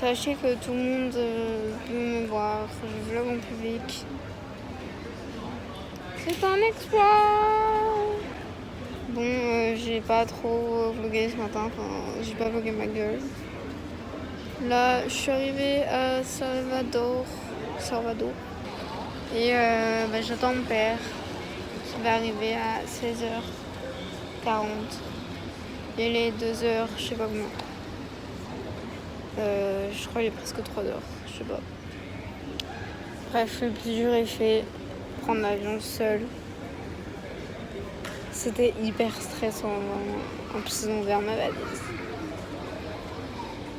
Sachez que tout le monde peut me voir, je vlog en public. C'est un exploit. Bon, j'ai pas trop vlogué ce matin, j'ai pas vlogué ma gueule. Là, je suis arrivée à Salvador. Et j'attends mon père qui va arriver à 16h40. Il est 2h, je sais pas comment. Je crois qu'il est presque 3h, je sais pas. Bref, le plus dur est fait. Prendre l'avion seul. C'était hyper stressant, vraiment. En plus, ils ont ouvert ma valise.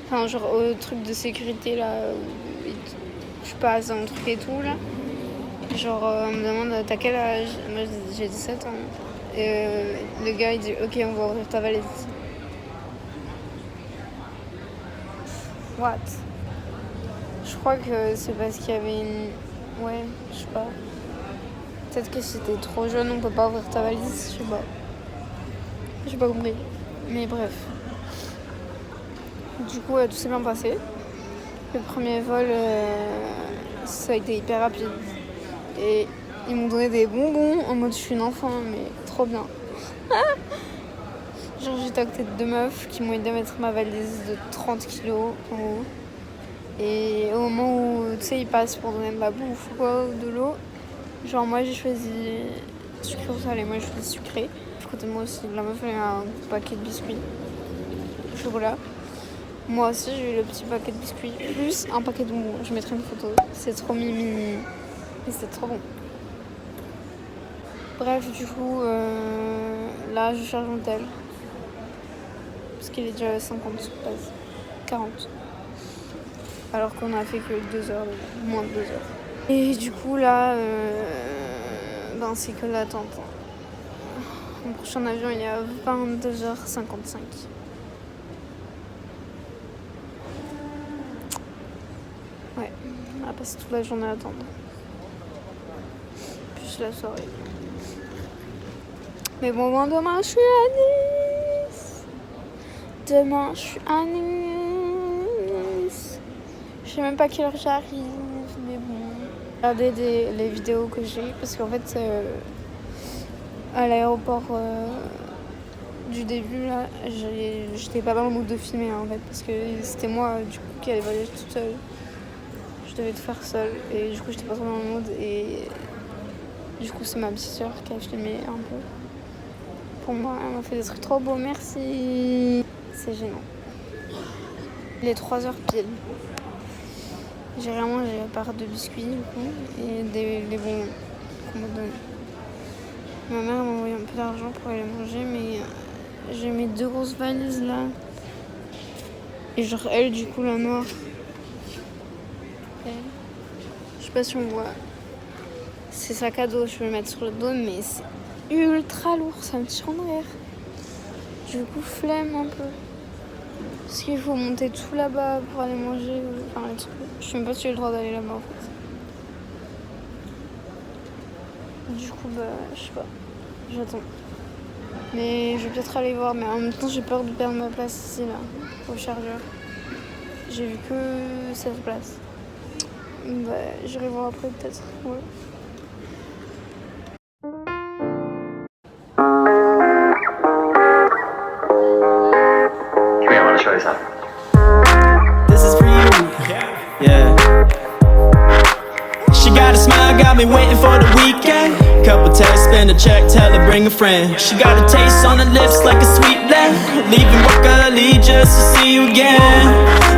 Enfin, genre au truc de sécurité là, où je passe dans le truc et tout là. Genre, on me demande t'as quel âge? Moi j'ai 17 ans. Et le gars il dit ok, on va ouvrir ta valise. What? Je crois que c'est parce qu'il y avait une. Ouais, je sais pas. Peut-être que si t'es trop jeune, on peut pas ouvrir ta valise, je sais pas. J'ai pas compris. Mais bref. Du coup, tout s'est bien passé. Le premier vol, ça a été hyper rapide. Et ils m'ont donné des bonbons en mode je suis une enfant, mais trop bien. Genre j'étais à côté de deux meufs qui m'ont aidé à mettre ma valise de 30 kilos en haut. Et au moment où tu sais ils passent pour donner de la bouffe ou quoi, ou de l'eau, genre moi j'ai choisi sucré ou salé, moi j'ai choisi sucré. À côté de moi aussi, la meuf elle a un paquet de biscuits au chocolat. Moi aussi j'ai eu le petit paquet de biscuits plus un paquet de bonbons. Je mettrai une photo, c'est trop mimi et c'est trop bon. Bref, du coup là je cherche mon tel parce qu'il est déjà 50 sur place, 40. Alors qu'on a fait que 2 heures, moins de 2 heures. Et du coup là, c'est que l'attente. Mon prochain avion il est à 22h55. Ouais, on va passer toute la journée à attendre. Plus la soirée. Mais bon, demain je suis à Nice. Demain je suis à Nice. Je sais même pas quelle heure j'arrive, mais bon. Regardez les vidéos que j'ai, parce qu'en fait, à l'aéroport du début, là, j'étais pas dans le mood de filmer, en fait, parce que c'était moi, du coup, qui allait voyager toute seule. Je devais tout faire seule, et du coup, j'étais pas trop dans le mood, et du coup, c'est ma petite soeur qui a filmé un peu. Pour moi, elle m'a fait des trucs trop beaux, merci. C'est gênant. Il est 3h pile. J'ai rien mangé à part de biscuits du coup, et des bonbons qu'on m'a donné. Ma mère m'a envoyé un peu d'argent pour aller manger, mais j'ai mes 2 grosses valises là. Et genre elle du coup la noire. Je sais pas si on voit. C'est sac à dos, je peux le mettre sur le dos, mais c'est ultra lourd, ça me tire en arrière. Du coup flemme un peu. Parce qu'il faut monter tout là-bas pour aller manger. Enfin, les trucs. Je sais même pas si j'ai le droit d'aller là-bas en fait. Du coup, je sais pas. J'attends. Mais je vais peut-être aller voir. Mais en même temps, j'ai peur de perdre ma place ici, là, au chargeur. J'ai vu que cette place. J'irai voir après peut-être. Ouais. This is for you. Yeah. She got a smile, got me waiting for the weekend. Couple texts, spend a check, tell her bring a friend. She got a taste on her lips like a sweet blend. Leaving work early just to see you again.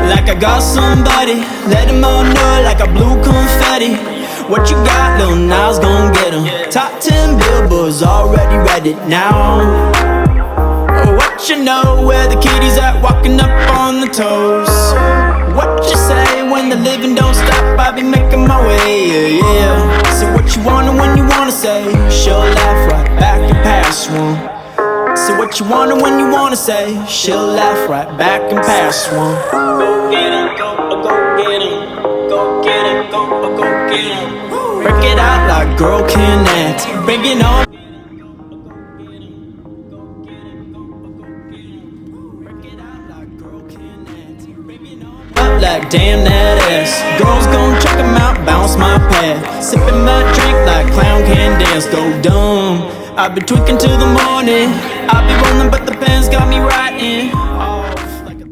Like I got somebody, let them all know like I blew confetti. What you got, Lil Nas gon' get 'em. Top 10 billboards already read it now. What you know, where the kitties at, walking up on the toes. What you say when the living don't stop, I be making my way, yeah. So what you wanna when you wanna say, she'll laugh right back and pass one. So what you wanna when you wanna say, she'll laugh right back and pass one. Go get 'em, go get 'em, go get 'em, go get 'em. Break it out like girl can act, bring it on. Like damn that ass. Girls gon' check 'em out, bounce my pad. Sipping my drink like clown can dance, go dumb. I've been tweaking till the morning. I be rolling, but the pen's got me writing off like a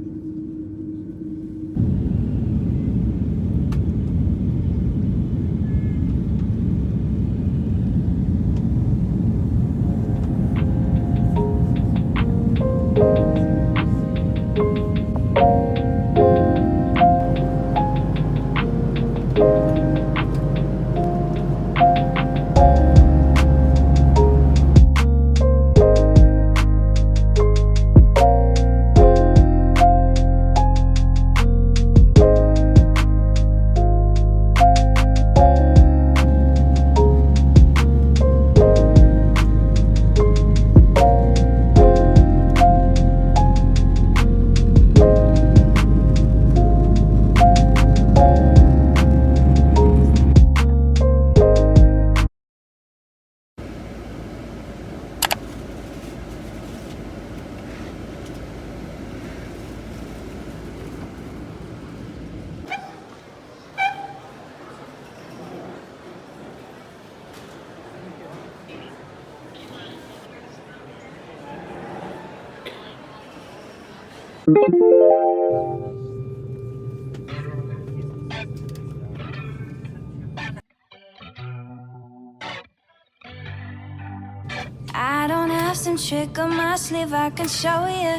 I don't have some trick on my sleeve I can show you,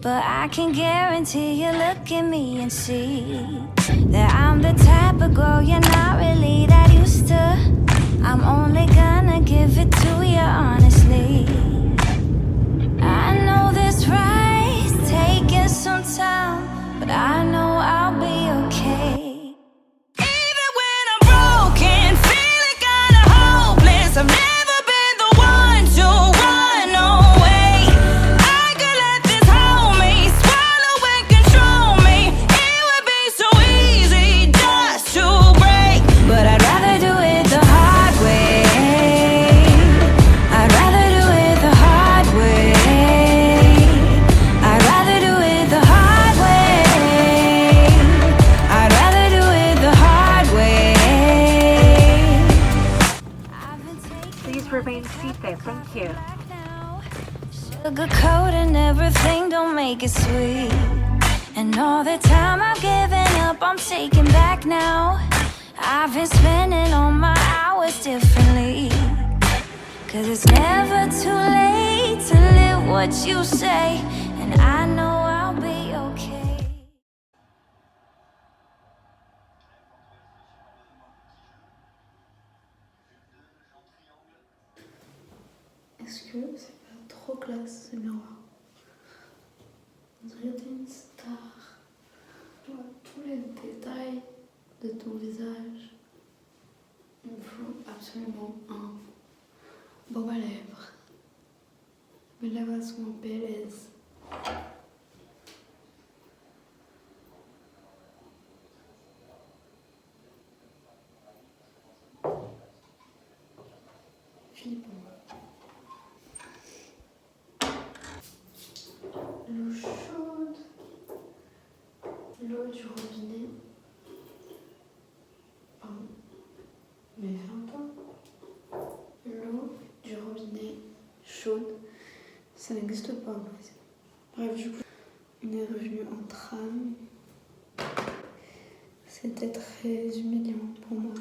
but I can guarantee you look at me and see that I'm the type of girl you're not really that used to. I'm only gonna give it to you honestly. I know this ride's taking some time, but I know I'll be okay. Even when I'm broken, feeling kinda hopeless, I've never been the one to run away. I could let this hold me, swallow and control me. It would be so easy just to break, but I'd rather do it the hard way. I'd rather do it the hard way. I'd rather do it the hard way. I'd rather do it the hard way. I've been taking Please remain seated. Thank you. sugarcoating everything, don't make it sweet. And all the time I've given up, I'm taking back now. I've been spending all my hours differently, 'cause it's never too late to live what you say, and I know I'll be okay. Est-ce que c'est pas trop classe ce miroir? On dirait t'es une star. Je vois tous les détails de ton visage. Il me faut absolument un baume à lèvres. Mes lèvres sont belles. Flippant. L'eau chaude, l'eau du robinet. Pardon, mais longtemps. L'eau du robinet chaude, ça n'existe pas en Brésil. Bref, du coup, on est revenu en tram. C'était très humiliant pour moi.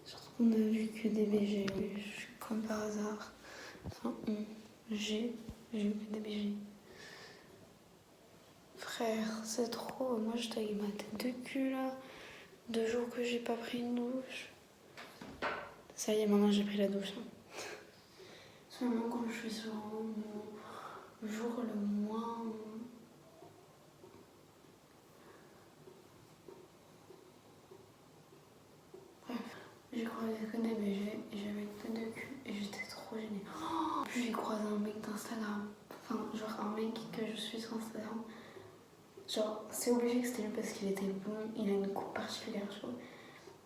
Surtout qu'on a vu que des BG. Comme par hasard. Enfin, j'ai vu que des BG. Frère, c'est trop. Moi, je taille ma tête de cul là. 2 jours que j'ai pas pris une douche. Ça y est, maintenant j'ai pris la douche. Seulement quand je suis sur mon jour le moins. Bref, j'ai croisé que des BG et j'avais une tête de cul et j'étais trop gênée. Oh, puis j'ai croisé un mec d'Instagram. Enfin, genre un mec que je suis sur Instagram. Genre, c'est obligé que c'était lui parce qu'il était blond, il a une coupe particulière, je trouve.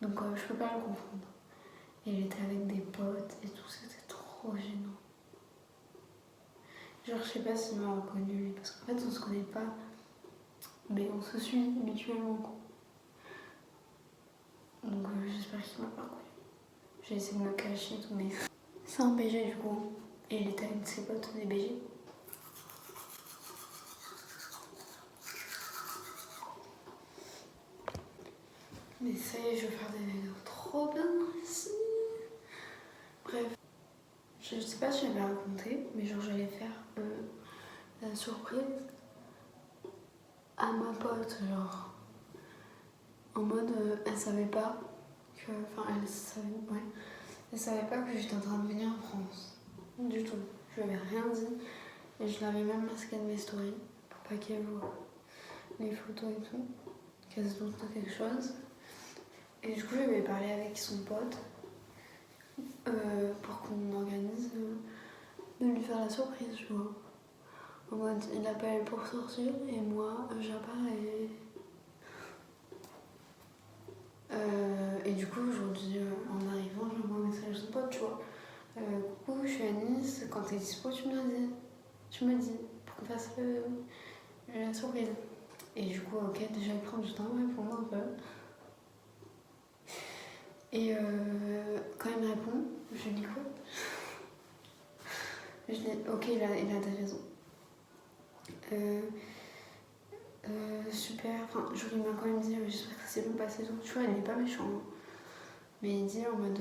Donc, je peux pas le confondre. Et il était avec des potes et tout, c'était trop gênant. Genre, je sais pas s'il m'a reconnu, parce qu'en fait, on se connaît pas. mais on se suit mutuellement. Donc j'espère qu'il m'a pas reconnu. J'ai essayé de me cacher et tout, mais c'est un BG du coup. Et il était avec ses potes des BG. Mais ça y est, je vais faire des vidéos trop bien ici. Bref, je sais pas si j'avais raconté, mais genre j'allais faire la surprise à ma pote, genre en mode elle savait pas que, enfin elle savait pas que j'étais en train de venir en France, du tout. Je lui avais rien dit et je l'avais même masqué de mes stories pour pas qu'elle voit les photos et tout, qu'elle se doute de quelque chose. Et du coup j'avais parlé avec son pote pour qu'on organise de lui faire la surprise, tu vois. En mode, il appelle pour sortir et moi, j'apparais. Et du coup, aujourd'hui, en arrivant, j'envoie un message à son pote, tu vois. Coucou, je suis à Nice, quand t'es dispo, tu me dis, pour qu'on fasse la surprise. Et du coup, ok, déjà, il prend du temps à répondre un peu. Et quand il me répond, je lui dis quoi? Je dis, ok, il a des raisons. Super, enfin, il m'a quand même dit, j'espère que ça s'est bien passé. Tu vois, il est pas méchant. Hein. Mais il dit en mode,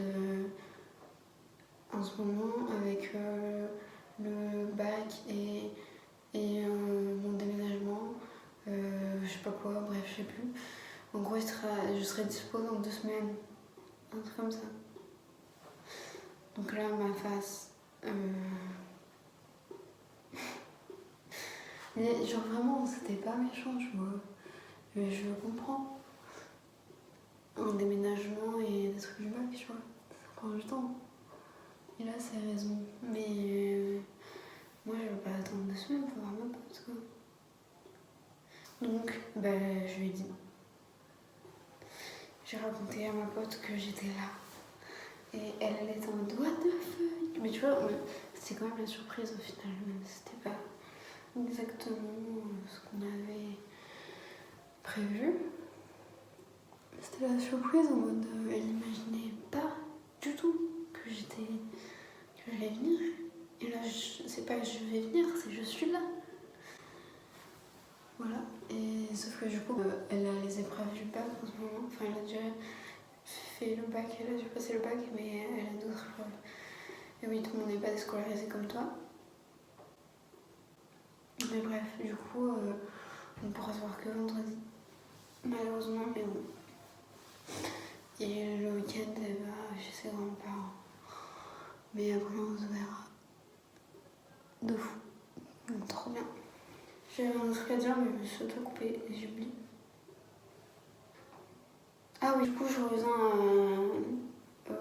en ce moment, avec le bac et mon déménagement, je sais pas quoi, bref, je sais plus. En gros, je serai dispo dans 2 semaines. Un truc comme ça. Donc là, ma face. Mais genre vraiment, c'était pas méchant, je vois. Je comprends. Un déménagement et des trucs du bac, tu vois. Ça prend du temps. Il a ses raisons. Mais moi, je veux pas attendre 2 semaines pour voir ma pote, quoi. Donc, je lui ai dit. J'ai raconté à ma pote que j'étais là. Et elle était en mode, what the fuck? Mais tu vois, c'était quand même la surprise au final. C'était pas exactement ce qu'on avait prévu. C'était la surprise en mode, elle n'imaginait pas du tout que j'allais venir. Et là, c'est pas que je vais venir, c'est que je suis là. Voilà. Et sauf que du coup, elle a les épreuves du bac en ce moment. Enfin, elle a déjà fait le bac, elle a dû passer le bac, mais elle a d'autres épreuves. Et oui, tout le monde n'est pas déscolarisé comme toi. Mais bref, du coup, on pourra se voir que vendredi. Malheureusement, mais bon. Et le week-end, elle va chez ses grands-parents. Mais après, on se verra. De fou. Donc, trop bien. J'avais un truc à dire, mais je me suis auto-coupée et j'ai oublié. Ah oui, du coup, je reviens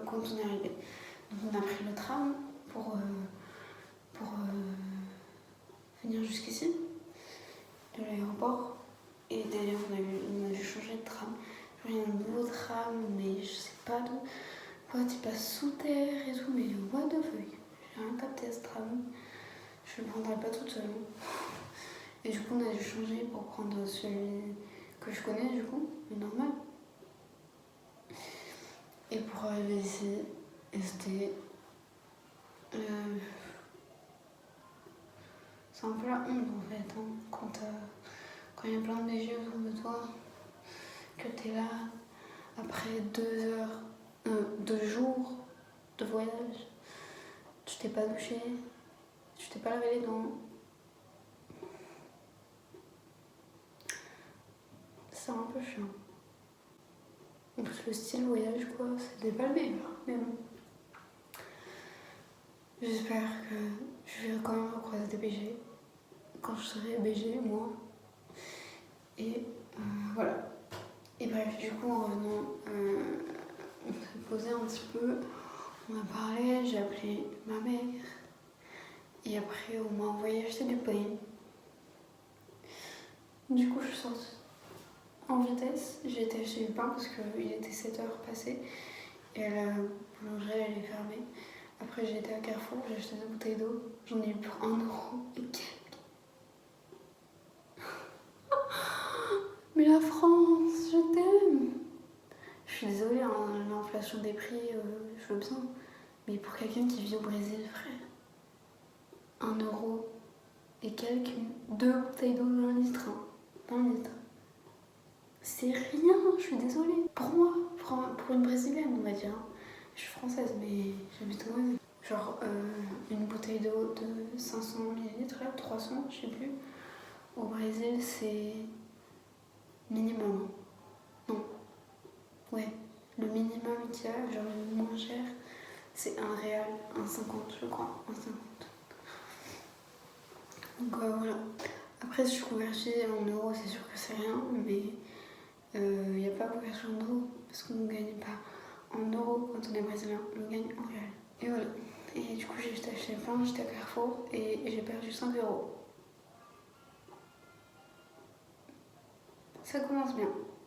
quand on est arrivé. Donc, on a pris le tram pour venir jusqu'ici, de l'aéroport. Et d'ailleurs, on a dû changer de tram. Il y a un nouveau tram, mais je sais pas d'où. Quoi, tu passes sous terre et tout, mais what the fuck? J'ai rien capté à ce tram. Je le prendrai pas toute seule. Et du coup, on a dû changer pour prendre celui que je connais, du coup, mais normal. Et pour arriver ici, c'était. C'est un peu la honte en fait, hein, quand il y a plein de BG autour de toi, que t'es là, après 2 jours de voyage, tu t'es pas douché, tu t'es pas lavé les dents. C'est un peu chiant. En plus, le style voyage, quoi, c'était pas le meilleur, mais bon. J'espère que je vais quand même recroiser des BG quand je serai BG, moi. Et voilà. Et bref, du coup, en revenant, on s'est posé un petit peu, on a parlé, j'ai appelé ma mère. Et après, on m'a envoyé acheter du pain. Du coup, je suis sortie en vitesse. J'ai été acheter du pain parce qu'il était 7h passé. Et la boulangerie, elle est fermée. Après, j'ai été à Carrefour, j'ai acheté 2 bouteilles d'eau. J'en ai eu pour 1 € et quelques. la France, je t'aime. Je suis désolée, hein, l'inflation des prix, je veux bien. Mais pour quelqu'un qui vit au Brésil, frère, 1 euro et quelques, 2 bouteilles d'eau d'un litre. Hein, 1 litre. C'est rien, je suis désolée. Pour moi, pour une brésilienne, on va dire. Je suis française, mais j'habite au Brésil. Genre, une bouteille d'eau de 500 ml, là, 300, je sais plus. Au Brésil, c'est minimum. Non. Ouais. Le minimum qu'il y a, genre le moins cher, c'est 1 réal, 1,50 je crois. 1,50. Donc voilà. Après, si je convertis en euros, c'est sûr que c'est rien, mais il n'y a pas conversion en euros, parce qu'on ne gagne pas en euros quand on est brésilien, on gagne en réal. Et voilà. Et du coup, j'ai juste acheté plein, j'étais à Carrefour et j'ai perdu 5 euros. Ça commence bien.